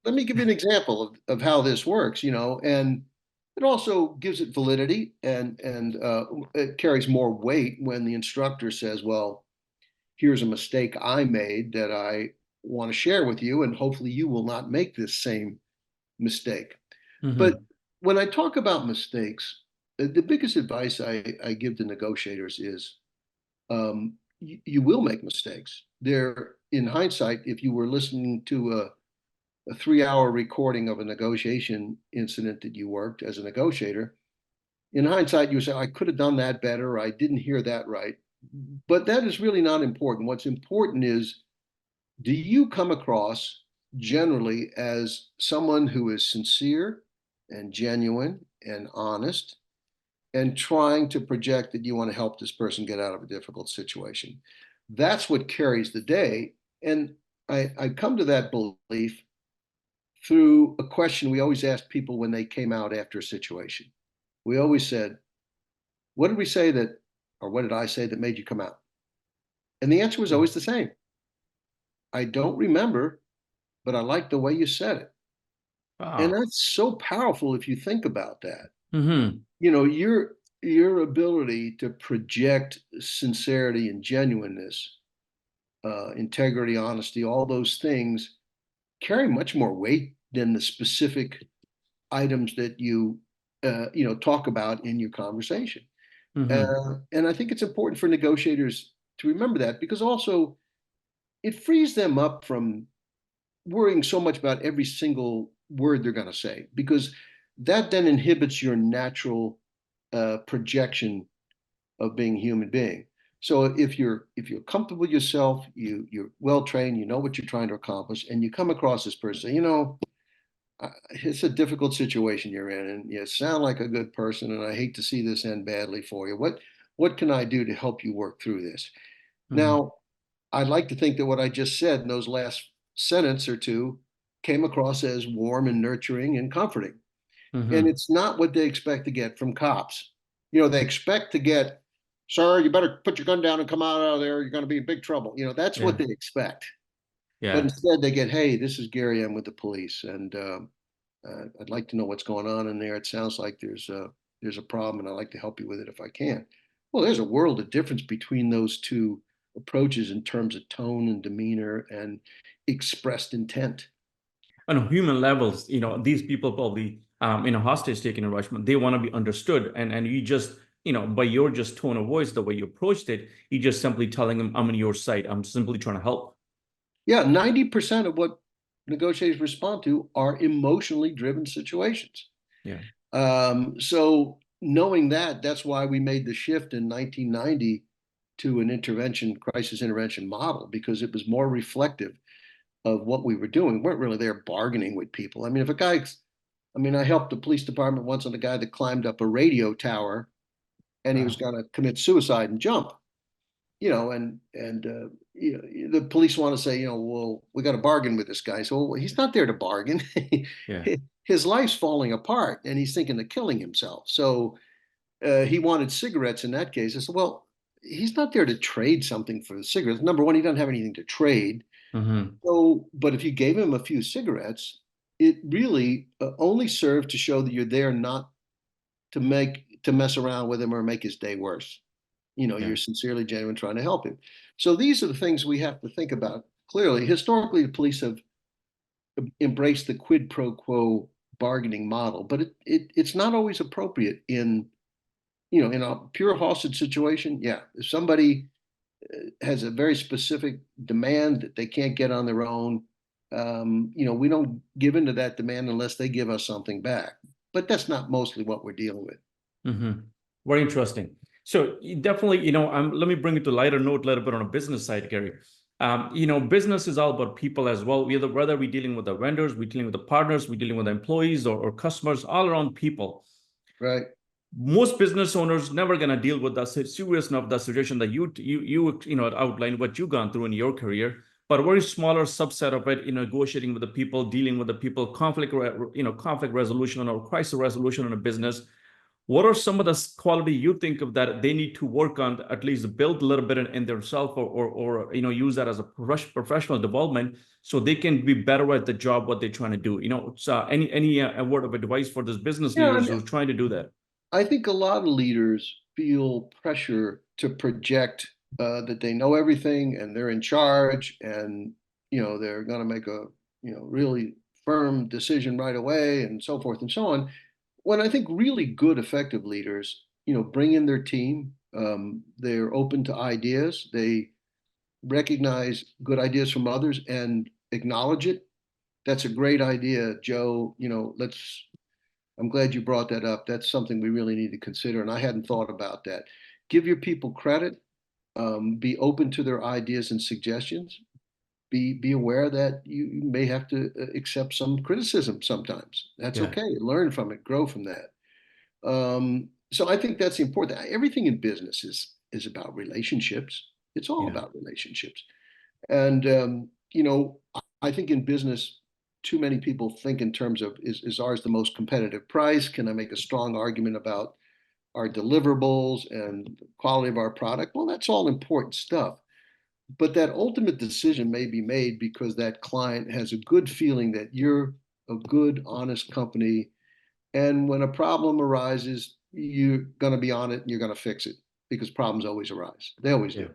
[SPEAKER 2] let me give you an example of how this works, you know, and it also gives it validity and it carries more weight when the instructor says, well, here's a mistake I made that I want to share with you, and hopefully you will not make this same mistake. But
[SPEAKER 1] Mm-hmm.
[SPEAKER 2] when I talk about mistakes, the biggest advice I give to negotiators is you will make mistakes. There, in hindsight, if you were listening to a 3 hour recording of a negotiation incident that you worked as a negotiator, in hindsight, you would say, I could have done that better, or I didn't hear that right. But that is really not important. What's important is, do you come across generally as someone who is sincere and genuine and honest and trying to project that you want to help this person get out of a difficult situation? That's what carries the day. And I come to that belief through a question we always asked people when they came out after a situation. We always said, what did we say that, or what did I say that made you come out? And the answer was always the same. I don't remember, but I like the way you said it. And
[SPEAKER 1] Wow.
[SPEAKER 2] that's so powerful if you think about that.
[SPEAKER 1] Mm-hmm.
[SPEAKER 2] You know, your ability to project sincerity and genuineness, integrity, honesty, all those things carry much more weight than the specific items that you know, talk about in your conversation.
[SPEAKER 1] Mm-hmm.
[SPEAKER 2] And I think it's important for negotiators to remember that, because also it frees them up from worrying so much about every single word they're going to say, because that then inhibits your natural projection of being a human being. So if you're comfortable with yourself, you're well trained, you know what you're trying to accomplish, and you come across this person, you know, It's a difficult situation you're in, and you sound like a good person, and I hate to see this end badly for you. What can I do to help you work through this?
[SPEAKER 1] Mm-hmm.
[SPEAKER 2] Now, I'd like to think that what I just said in those last sentence or two came across as warm and nurturing and comforting. And
[SPEAKER 1] Mm-hmm.
[SPEAKER 2] it's not what they expect to get from cops. They expect to get, sir, you better put your gun down and come out of there. You're going to be in big trouble. That's what
[SPEAKER 1] Yeah.
[SPEAKER 2] they expect. But
[SPEAKER 1] Yeah.
[SPEAKER 2] instead, they get, hey, this is Gary. I'm with the police, and I'd like to know what's going on in there. It sounds like there's a problem, and I'd like to help you with it if I can. Well, there's a world of difference between those two approaches in terms of tone and demeanor and expressed intent.
[SPEAKER 1] On human levels, these people probably, hostage taking arrangement, they want to be understood. And you just, by your just tone of voice, the way you approached it, you just simply telling them, I'm on your side. I'm simply trying to help.
[SPEAKER 2] Yeah, 90% of what negotiators respond to are emotionally driven situations.
[SPEAKER 1] Yeah.
[SPEAKER 2] So knowing that, that's why we made the shift in 1990 to an crisis intervention model, because it was more reflective of what we were doing. We weren't really there bargaining with people. I mean, I helped the police department once on a guy that climbed up a radio tower and he was
[SPEAKER 1] Wow.
[SPEAKER 2] going to commit suicide and jump. The police want to say, well, we got to bargain with this guy. So well, he's not there to bargain.
[SPEAKER 1] Yeah.
[SPEAKER 2] His life's falling apart, and he's thinking of killing himself. So he wanted cigarettes in that case. I said, well, he's not there to trade something for the cigarettes. Number one, he doesn't have anything to trade.
[SPEAKER 1] Mm-hmm.
[SPEAKER 2] So, but if you gave him a few cigarettes, it really only served to show that you're there not to mess around with him or make his day worse.
[SPEAKER 1] Yeah.
[SPEAKER 2] You're sincerely genuine trying to help him. So these are the things we have to think about clearly. Historically, the police have embraced the quid pro quo bargaining model, but it's not always appropriate in a pure hostage situation. Yeah, if somebody has a very specific demand that they can't get on their own, we don't give into that demand unless they give us something back. But that's not mostly what we're dealing with.
[SPEAKER 1] Mm-hmm. Very interesting. So definitely, let me bring it to a lighter note, a little bit on a business side, Gary. Business is all about people as well. Whether we're dealing with the vendors, we're dealing with the partners, we're dealing with the employees or customers, all around people.
[SPEAKER 2] Right.
[SPEAKER 1] Most business owners never gonna deal with the seriousness of the situation that you outlined what you gone through in your career, but a very smaller subset of it, negotiating with the people, dealing with the people, conflict resolution or crisis resolution in a business. What are some of the quality you think of that they need to work on, at least build a little bit in themselves, or use that as a professional development so they can be better at the job what they're trying to do? So any word of advice for those business
[SPEAKER 2] Yeah,
[SPEAKER 1] leaders who are trying to do that?
[SPEAKER 2] I think a lot of leaders feel pressure to project that they know everything and they're in charge, and they're going to make a really firm decision right away and so forth and so on. When I think really good, effective leaders, bring in their team. They're open to ideas. They recognize good ideas from others and acknowledge it. That's a great idea, Joe. I'm glad you brought that up. That's something we really need to consider, and I hadn't thought about that. Give your people credit. Be open to their ideas and suggestions. Be aware that you may have to accept some criticism sometimes. That's
[SPEAKER 1] Yeah,
[SPEAKER 2] okay. Learn from it. Grow from that. So I think that's important. Everything in business is about relationships. It's all
[SPEAKER 1] yeah,
[SPEAKER 2] about relationships. And I think in business, too many people think in terms of is ours the most competitive price? Can I make a strong argument about our deliverables and the quality of our product? Well, that's all important stuff. But that ultimate decision may be made because that client has a good feeling that you're a good, honest company. And when a problem arises, you're going to be on it and you're going to fix it because problems always arise. They always
[SPEAKER 1] yeah,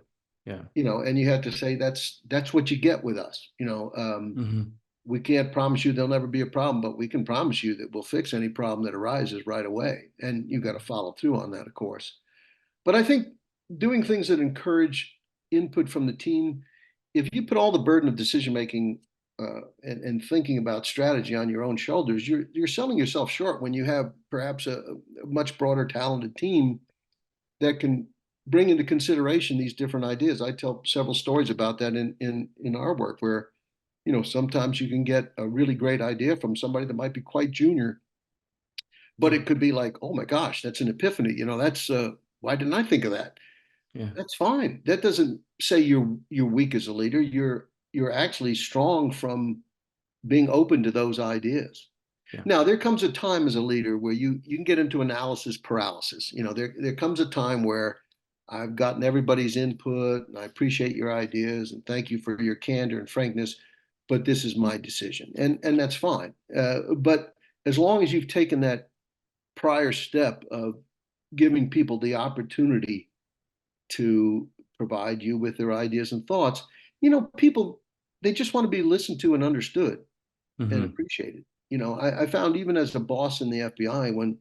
[SPEAKER 2] do.
[SPEAKER 1] yeah.
[SPEAKER 2] And you have to say that's what you get with us.
[SPEAKER 1] Hmm.
[SPEAKER 2] We can't promise you there'll never be a problem, but we can promise you that we'll fix any problem that arises right away. And you got to follow through on that, of course. But I think doing things that encourage input from the team, if you put all the burden of decision making and thinking about strategy on your own shoulders, you're selling yourself short when you have perhaps a much broader talented team that can bring into consideration these different ideas. I tell several stories about that in our work where Sometimes you can get a really great idea from somebody that might be quite junior, but it could be like, oh my gosh, that's an epiphany. That's why didn't I think of that?
[SPEAKER 1] Yeah.
[SPEAKER 2] That's fine. That doesn't say you're weak as a leader. You're actually strong from being open to those ideas.
[SPEAKER 1] Yeah.
[SPEAKER 2] Now, there comes a time as a leader where you can get into analysis paralysis. There comes a time where I've gotten everybody's input and I appreciate your ideas and thank you for your candor and frankness, but this is my decision, and that's fine. But as long as you've taken that prior step of giving people the opportunity to provide you with their ideas and thoughts, people, they just want to be listened to and understood and
[SPEAKER 1] Hmm.
[SPEAKER 2] appreciated. I found even as a boss in the FBI, when,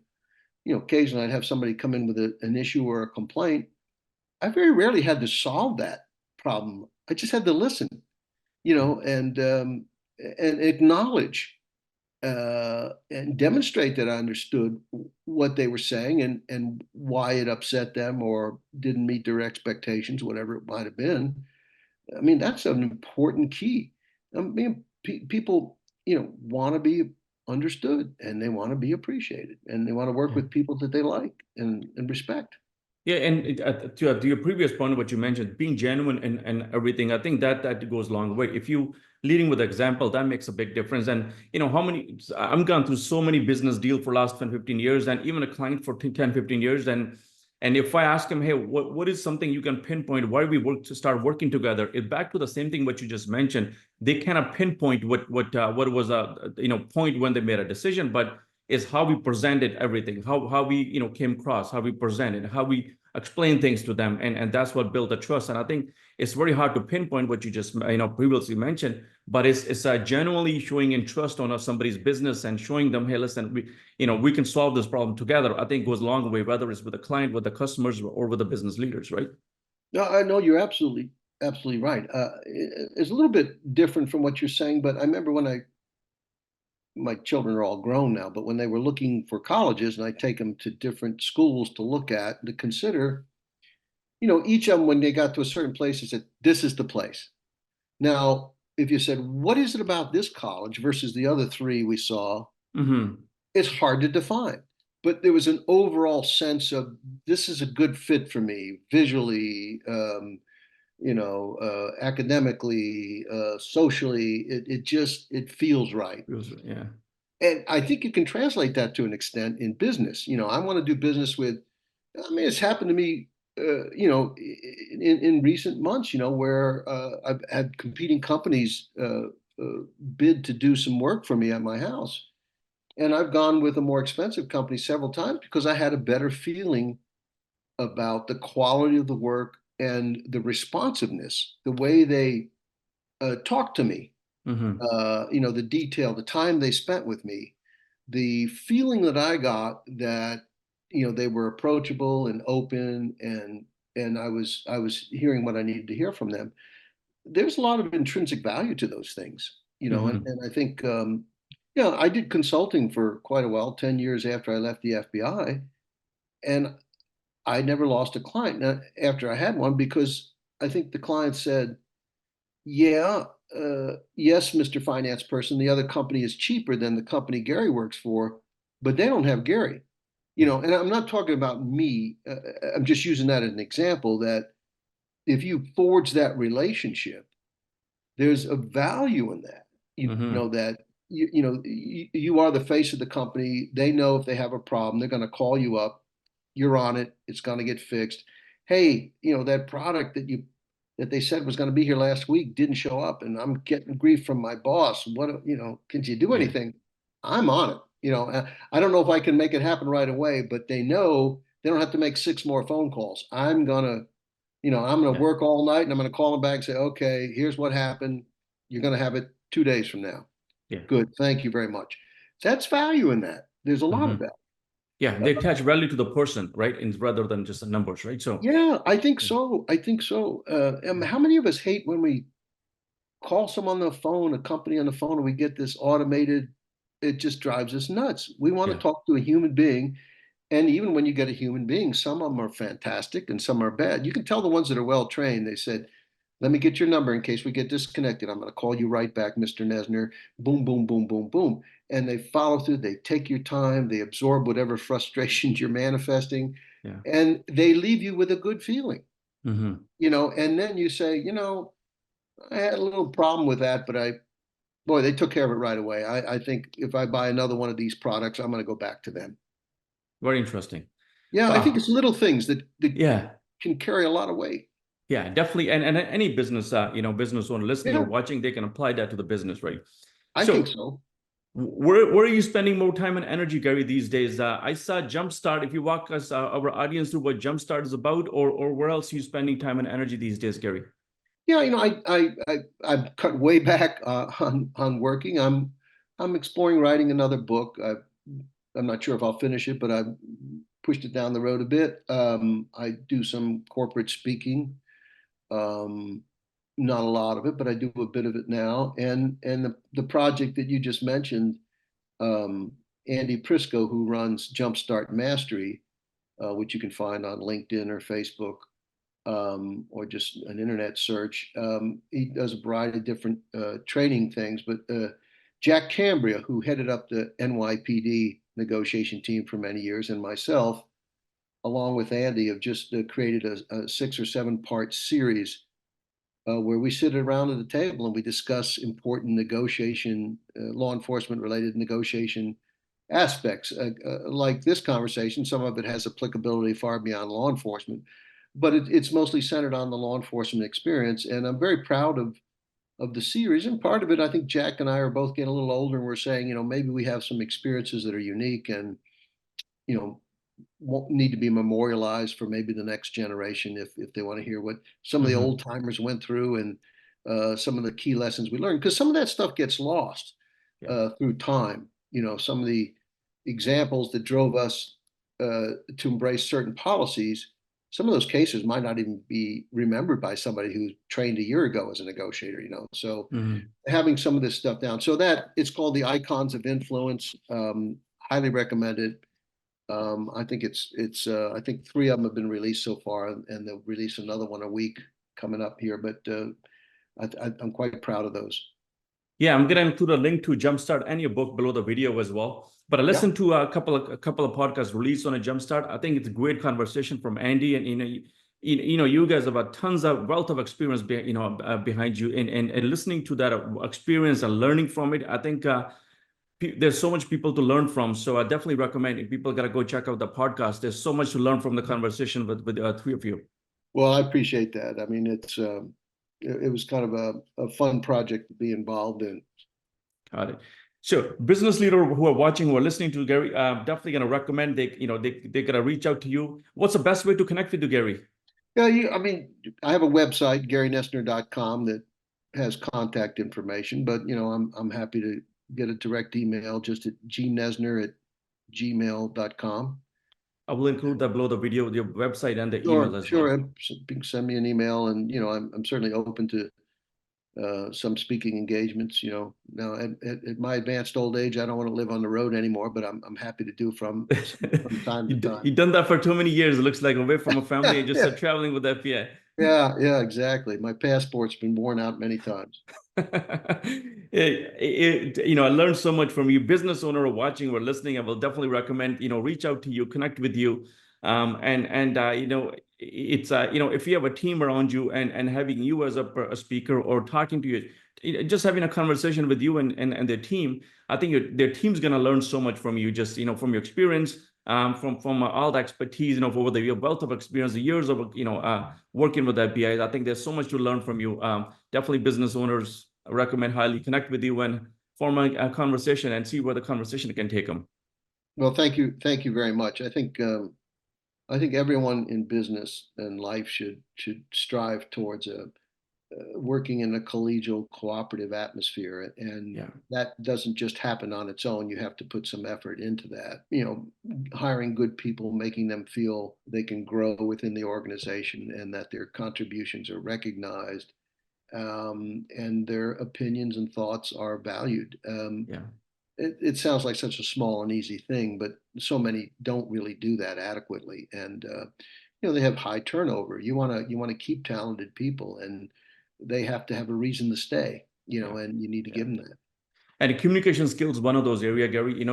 [SPEAKER 2] occasionally I'd have somebody come in with an issue or a complaint, I very rarely had to solve that problem. I just had to listen,
[SPEAKER 1] Yeah.
[SPEAKER 2] and acknowledge and demonstrate that I understood what they were saying and why it upset them or didn't meet their expectations, whatever it might have been. I mean, that's an important key. I mean, people, want to be understood and they want to be appreciated and they want to work
[SPEAKER 1] Yeah.
[SPEAKER 2] with people that they like and respect.
[SPEAKER 1] Yeah, and to your previous point, what you mentioned, being genuine and everything, I think that goes a long way. If you leading with example, that makes a big difference. And how many, I'm gone through so many business deals for last 10, 15 years, and even a client for 10, 15 years. And if I ask him, hey, what is something you can pinpoint why we work to start working together? It's back to the same thing what you just mentioned. They cannot pinpoint what was a point when they made a decision, but is how we presented everything, how we came across, how we presented, how we explain things to them, and that's what built the trust. And I think it's very hard to pinpoint what you just previously mentioned, but it's genuinely showing interest on somebody's business and showing them, hey, listen, we can solve this problem together. I think goes a long way, whether it's with the client, with the customers, or with the business leaders, right?
[SPEAKER 2] No, I know you're absolutely right. It's a little bit different from what you're saying, but I remember when my children are all grown now, but when they were looking for colleges and I take them to different schools to look at, to consider, each of them, when they got to a certain place, they said, this is the place. Now, if you said, what is it about this college versus the other three we saw,
[SPEAKER 1] Mm-hmm.
[SPEAKER 2] it's hard to define. But there was an overall sense of this is a good fit for me visually, academically, socially. It feels right.
[SPEAKER 1] Yeah.
[SPEAKER 2] And I think you can translate that to an extent in business. I want to do business with, I mean, it's happened to me, in recent months, where I've had competing companies bid to do some work for me at my house. And I've gone with a more expensive company several times because I had a better feeling about the quality of the work and the responsiveness, the way they talked to me,
[SPEAKER 1] Mm-hmm.
[SPEAKER 2] the detail, the time they spent with me, the feeling that I got that they were approachable and open, and I was hearing what I needed to hear from them. There's a lot of intrinsic value to those things,
[SPEAKER 1] Mm-hmm.
[SPEAKER 2] and I think I did consulting for quite a while, 10 years after I left the FBI, and I never lost a client after I had one because I think the client said, yeah, yes, Mr. Finance Person, the other company is cheaper than the company Gary works for, but they don't have Gary.
[SPEAKER 1] Yeah.
[SPEAKER 2] And I'm not talking about me. I'm just using that as an example that if you forge that relationship, there's a value in that. You know
[SPEAKER 1] Mm-hmm.
[SPEAKER 2] that you are the face of the company. They know if they have a problem, they're going to call you up. You're on it. It's going to get fixed. Hey, that product that they said was going to be here last week didn't show up, and I'm getting grief from my boss. What can you do
[SPEAKER 1] Yeah.
[SPEAKER 2] anything? I'm on it. I don't know if I can make it happen right away, but they know they don't have to make six more phone calls. I'm gonna
[SPEAKER 1] Yeah.
[SPEAKER 2] work all night and I'm gonna call them back and say, okay, here's what happened. You're gonna have it 2 days from now.
[SPEAKER 1] Yeah.
[SPEAKER 2] Good. Thank you very much. That's value in that. There's a lot of
[SPEAKER 1] Mm-hmm.
[SPEAKER 2] that.
[SPEAKER 1] Yeah, they attach value to the person, right? And rather than just the numbers, right? So
[SPEAKER 2] Yeah, I think
[SPEAKER 1] yeah.
[SPEAKER 2] so. I think so.
[SPEAKER 1] Yeah.
[SPEAKER 2] How many of us hate when we call someone on the phone, a company on the phone, and we get this automated? It just drives us nuts. We want to
[SPEAKER 1] Yeah.
[SPEAKER 2] talk to a human being. And even when you get a human being, some of them are fantastic and some are bad. You can tell the ones that are well trained. They said, Let me get your number in case we get disconnected. I'm going to call you right back, Mr. Noesner. Boom, boom, boom, boom, boom. And they follow through. They take your time. They absorb whatever frustrations you're manifesting,
[SPEAKER 1] Yeah.
[SPEAKER 2] and they leave you with a good feeling,
[SPEAKER 1] Hmm.
[SPEAKER 2] and then you say, I had a little problem with that, but boy, they took care of it right away. I think if I buy another one of these products, I'm going to go back to them.
[SPEAKER 1] Very interesting.
[SPEAKER 2] Yeah, I think
[SPEAKER 1] Wow.
[SPEAKER 2] it's little things that
[SPEAKER 1] Yeah.
[SPEAKER 2] can carry a lot of weight.
[SPEAKER 1] Yeah, definitely. And any business, business owner listening or
[SPEAKER 2] Yeah,
[SPEAKER 1] watching, they can apply that to the business, right?
[SPEAKER 2] I think
[SPEAKER 1] So
[SPEAKER 2] so.
[SPEAKER 1] where are you spending more time and energy, Gary, these days? I saw Jumpstart. If you walk us, our audience, through what Jumpstart is about, or where else are you spending time and energy these days, Gary?
[SPEAKER 2] Yeah, I've cut way back on working. I'm exploring writing another book. I'm not sure if I'll finish it, but I've pushed it down the road a bit. I do some corporate speaking. Um, Not a lot of it, but I do a bit of it now. And the project that you just mentioned, um, Andy Prisco, who runs Jumpstart Mastery, which you can find on LinkedIn or Facebook, or just an internet search. He does a variety of different training things, but Jack Cambria, who headed up the NYPD negotiation team for many years, and myself, along with Andy, have just created a 6 or 7 part series where we sit around at a table and we discuss important negotiation, law enforcement related negotiation aspects. Like this conversation, some of it has applicability far beyond law enforcement, but it's mostly centered on the law enforcement experience. And I'm very proud of the series. And part of it, I think Jack and I are both getting a little older, and we're saying, maybe we have some experiences that are unique and, you know, won't need to be memorialized for maybe the next generation if they want to hear what some of the
[SPEAKER 1] Hmm.
[SPEAKER 2] old timers went through, and some of the key lessons we learned, because some of that stuff gets lost
[SPEAKER 1] Yeah.
[SPEAKER 2] through time. Some of the examples that drove us to embrace certain policies, some of those cases might not even be remembered by somebody who trained a year ago as a negotiator. So
[SPEAKER 1] Hmm.
[SPEAKER 2] having some of this stuff down, so that it's called the Icons of Influence. Highly recommended. I think I think 3 of them have been released so far, and they'll release another one a week coming up here. But I'm quite proud of those.
[SPEAKER 1] Yeah, I'm gonna include a link to Jumpstart and your book below the video as well. But I
[SPEAKER 2] Yeah,
[SPEAKER 1] listened to a couple of podcasts released on a Jumpstart. I think it's a great conversation from Andy, and you guys have a tons of wealth of experience, behind you, and listening to that experience and learning from it. I think there's so much people to learn from. So I definitely recommend if people gotta go check out the podcast. There's so much to learn from the conversation with three of you.
[SPEAKER 2] well, I appreciate that. I mean, it was kind of a fun project to be involved in.
[SPEAKER 1] Got it. So business leader who are watching, who are listening to Gary, definitely gonna recommend they gotta reach out to you. What's the best way to connect with you, Gary?
[SPEAKER 2] Yeah, I mean, I have a website, GaryNoesner.com, that has contact information, but I'm happy to get a direct email just at gnesner@gmail.com.
[SPEAKER 1] I will include that below the video, your website and the email
[SPEAKER 2] Sure,
[SPEAKER 1] as
[SPEAKER 2] sure.
[SPEAKER 1] well.
[SPEAKER 2] You can send me an email, and I'm certainly open to some speaking engagements. Now at my advanced old age, I don't want to live on the road anymore, but I'm happy to do from time to time.
[SPEAKER 1] You've done that for too many years. It looks like away from a family and just
[SPEAKER 2] Yeah,
[SPEAKER 1] traveling with the FBI.
[SPEAKER 2] yeah, exactly. My passport's been worn out many times.
[SPEAKER 1] I learned so much from you. Business owner watching or listening, I will definitely recommend, reach out to you, connect with you. And it's if you have a team around you and having you as a speaker or talking to just having a conversation with you and their team, I think their team's going to learn so much from you, just, from your experience, from all the expertise, over the wealth of experience, the years of, working with the FBI. I think there's so much to learn from you. Definitely business owners recommend highly connect with you and form a conversation and see where the conversation can take them.
[SPEAKER 2] Well, thank you very much. I think everyone in business and life should strive towards working in a collegial, cooperative atmosphere, and
[SPEAKER 1] Yeah.
[SPEAKER 2] that doesn't just happen on its own. You have to put some effort into that. Hiring good people, making them feel they can grow within the organization and that their contributions are recognized, and their opinions and thoughts are valued.
[SPEAKER 1] Yeah.
[SPEAKER 2] It sounds like such a small and easy thing, but so many don't really do that adequately, and they have high turnover. You want to keep talented people, and they have to have a reason to stay,
[SPEAKER 1] Yeah.
[SPEAKER 2] and you need to
[SPEAKER 1] Yeah.
[SPEAKER 2] give them that.
[SPEAKER 1] And communication skills, one of those area, Gary. You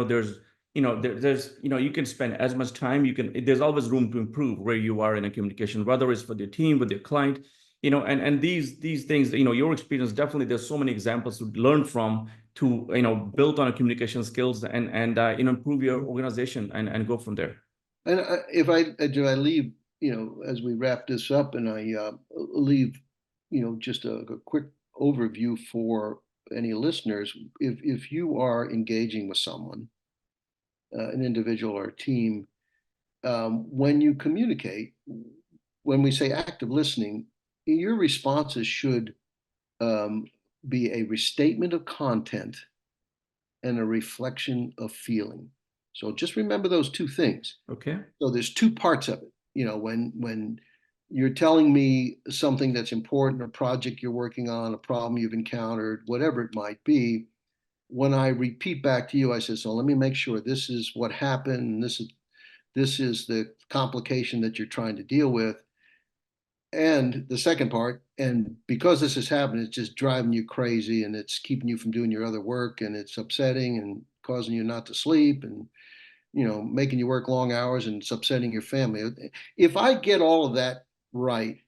[SPEAKER 1] can spend as much time you can. There's always room to improve where you are in a communication, whether it's for your team, with your client. And these things, your experience definitely. There's so many examples to learn from to build on a communication skills and improve your organization and go from there.
[SPEAKER 2] And if do I leave, as we wrap this up, and I leave, just a quick overview for any listeners. If you are engaging with someone, an individual or a team, when you communicate, when we say active listening, your responses should um, be a restatement of content and a reflection of feeling. So just remember those two things.
[SPEAKER 1] Okay.
[SPEAKER 2] So there's two parts of it. When you're telling me something that's important, a project you're working on, a problem you've encountered, whatever it might be, when I repeat back to you, I say, so let me make sure this is what happened, this is the complication that you're trying to deal with. And the second part, and because this has happened, it's just driving you crazy and it's keeping you from doing your other work and it's upsetting and causing you not to sleep and making you work long hours and it's upsetting your family. If I get all of that right,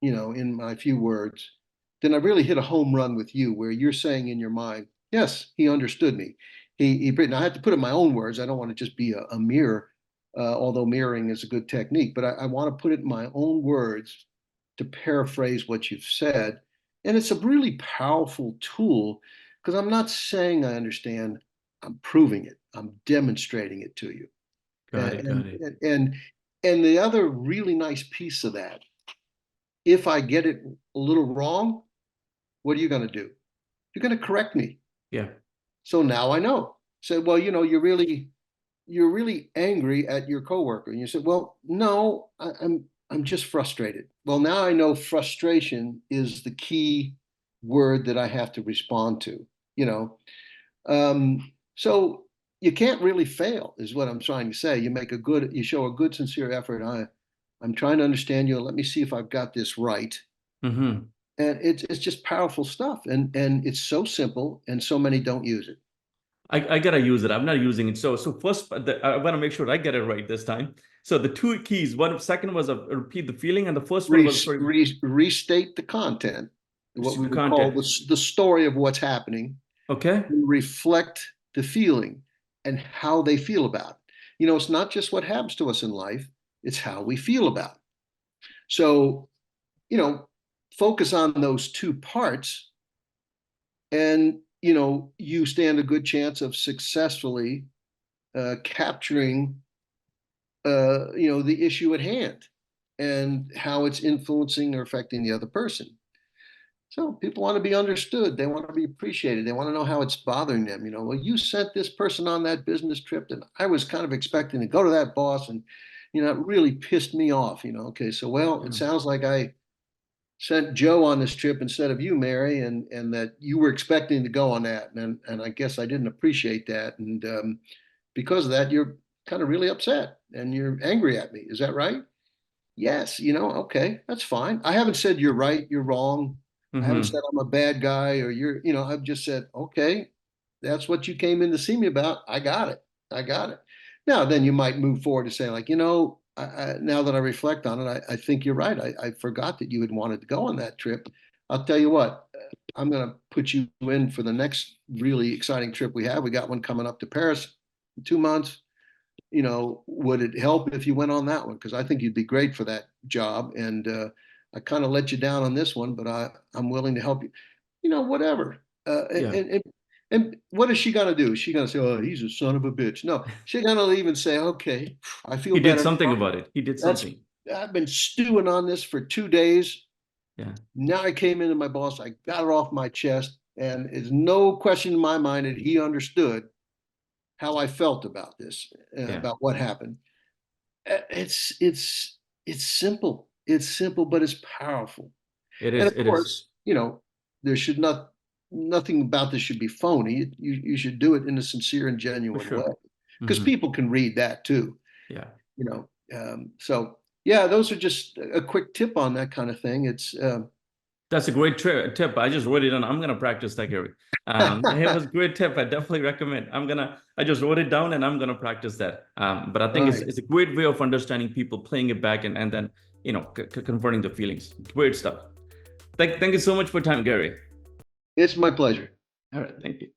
[SPEAKER 2] in my few words, then I really hit a home run with you where you're saying in your mind, yes, he understood me. Now I have to put it in my own words. I don't want to just be a mirror, although mirroring is a good technique, but I want to put it in my own words to paraphrase what you've said. And it's a really powerful tool because I'm not saying I understand, I'm proving it, I'm demonstrating it to you.
[SPEAKER 1] Got it.
[SPEAKER 2] And
[SPEAKER 1] Got it.
[SPEAKER 2] and and the other really nice piece of that, if I get it a little wrong, what are you going to do? You're going to correct me.
[SPEAKER 1] Yeah.
[SPEAKER 2] So now I know. Say, well, you're really angry at your coworker, and you say, well, no, I'm just frustrated. Well, now I know frustration is the key word that I have to respond to. You know, so you can't really fail, is what I'm trying to say. You show a good, sincere effort. I'm trying to understand you. Let me see if I've got this right.
[SPEAKER 1] Mm-hmm.
[SPEAKER 2] And it's just powerful stuff. And it's so simple, and so many don't use it.
[SPEAKER 1] I gotta use it. I'm not using it. So first, I want to make sure I get it right this time. So the two keys. One second was a repeat the feeling, and the first one was sorry,
[SPEAKER 2] Restate the content, what we
[SPEAKER 1] the
[SPEAKER 2] would call
[SPEAKER 1] content.
[SPEAKER 2] the story of what's happening,
[SPEAKER 1] Okay.
[SPEAKER 2] and reflect the feeling and how they feel about it. It's not just what happens to us in life, it's how we feel about it. So, you know, focus on those two parts, and, you stand a good chance of successfully capturing, the issue at hand and how it's influencing or affecting the other person. So people want to be understood. They want to be appreciated. They want to know how it's bothering them. Well, you sent this person on that business trip, and I was kind of expecting to go to that boss, and it really pissed me off. Okay, so well, it
[SPEAKER 1] Yeah.
[SPEAKER 2] sounds like I sent Joe on this trip instead of you, Mary, and that you were expecting to go on that, and I guess I didn't appreciate that, and because of that, you're kind of really upset and you're angry at me. Is that right? Yes, okay, that's fine. I haven't said you're right, you're wrong. I haven't
[SPEAKER 1] Mm-hmm.
[SPEAKER 2] said I'm a bad guy or I've just said, okay, that's what you came in to see me about. I got it. I got it. Now, then you might move forward to say, like, now that I reflect on it, I think you're right. I forgot that you had wanted to go on that trip. I'll tell you what, I'm going to put you in for the next really exciting trip we have. We got one coming up to Paris in 2 months. Would it help if you went on that one? Because I think you'd be great for that job. And I kind of let you down on this one, but I'm willing to help you. Whatever.
[SPEAKER 1] Yeah.
[SPEAKER 2] And what is she gonna do? Is she gonna say, "Oh, he's a son of a bitch"? No, she's gonna even say, "Okay, I feel
[SPEAKER 1] He did
[SPEAKER 2] better
[SPEAKER 1] something
[SPEAKER 2] now.
[SPEAKER 1] about it. He did
[SPEAKER 2] That's
[SPEAKER 1] something.
[SPEAKER 2] I've been stewing on this for 2 days.
[SPEAKER 1] Yeah.
[SPEAKER 2] Now I came into my boss. I got it off my chest, and there's no question in my mind that he understood how I felt about this,
[SPEAKER 1] Yeah.
[SPEAKER 2] about what happened. It's simple. It's simple, but it's powerful.
[SPEAKER 1] It
[SPEAKER 2] And
[SPEAKER 1] is.
[SPEAKER 2] of
[SPEAKER 1] It is
[SPEAKER 2] course, there should nothing about this should be phony. You should do it in a sincere and
[SPEAKER 1] for
[SPEAKER 2] genuine way
[SPEAKER 1] sure.
[SPEAKER 2] because
[SPEAKER 1] Mm-hmm.
[SPEAKER 2] people can read that too.
[SPEAKER 1] Yeah.
[SPEAKER 2] So yeah, those are just a quick tip on that kind of thing. It's
[SPEAKER 1] That's a great tip. I just wrote it down. I'm gonna practice that, Gary. It was a great tip. I definitely recommend. I just wrote it down and I'm gonna practice that. But I think it's a great way of understanding people, playing it back, and then converting the feelings. Great stuff. Thank you so much for your time, Gary.
[SPEAKER 2] It's my pleasure.
[SPEAKER 1] All right, thank you.